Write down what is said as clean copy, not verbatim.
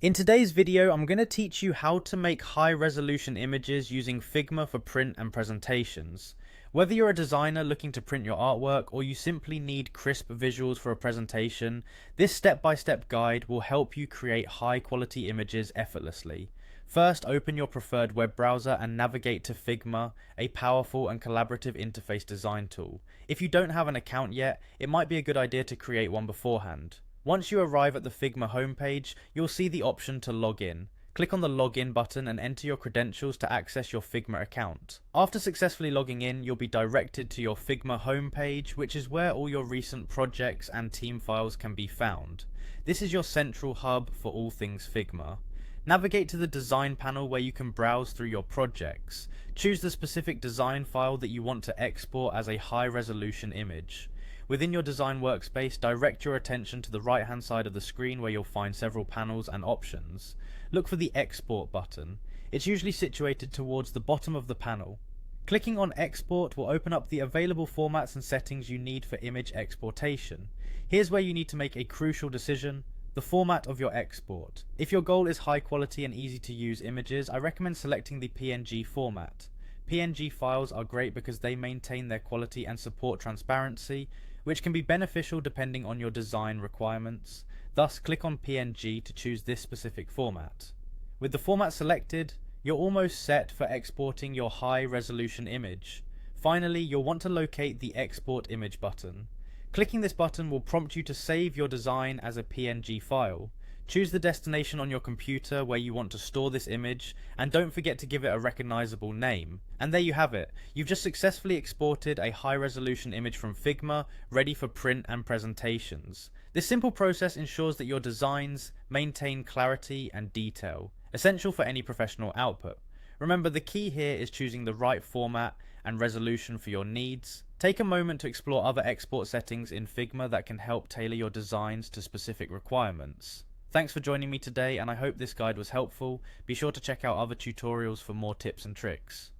In today's video, I'm going to teach you how to make high-resolution images using Figma for print and presentations. Whether you're a designer looking to print your artwork or you simply need crisp visuals for a presentation, this step-by-step guide will help you create high-quality images effortlessly. First, open your preferred web browser and navigate to Figma, a powerful and collaborative interface design tool. If you don't have an account yet, it might be a good idea to create one beforehand. Once you arrive at the Figma homepage, you'll see the option to log in. Click on the login button and enter your credentials to access your Figma account. After successfully logging in, you'll be directed to your Figma homepage, which is where all your recent projects and team files can be found. This is your central hub for all things Figma. Navigate to the design panel where you can browse through your projects. Choose the specific design file that you want to export as a high-resolution image. Within your design workspace, direct your attention to the right hand side of the screen where you'll find several panels and options. Look for the Export button. It's usually situated towards the bottom of the panel. Clicking on Export will open up the available formats and settings you need for image exportation. Here's where you need to make a crucial decision: the format of your export. If your goal is high quality and easy to use images, I recommend selecting the PNG format. PNG files are great because they maintain their quality and support transparency, which can be beneficial depending on your design requirements. Thus, click on PNG to choose this specific format. With the format selected, you're almost set for exporting your high-resolution image. Finally, you'll want to locate the Export Image button. Clicking this button will prompt you to save your design as a PNG file. Choose the destination on your computer where you want to store this image, and don't forget to give it a recognizable name. And there you have it. You've just successfully exported a high-resolution image from Figma, ready for print and presentations. This simple process ensures that your designs maintain clarity and detail, essential for any professional output. Remember, the key here is choosing the right format and resolution for your needs. Take a moment to explore other export settings in Figma that can help tailor your designs to specific requirements. Thanks for joining me today, and I hope this guide was helpful. Be sure to check out other tutorials for more tips and tricks.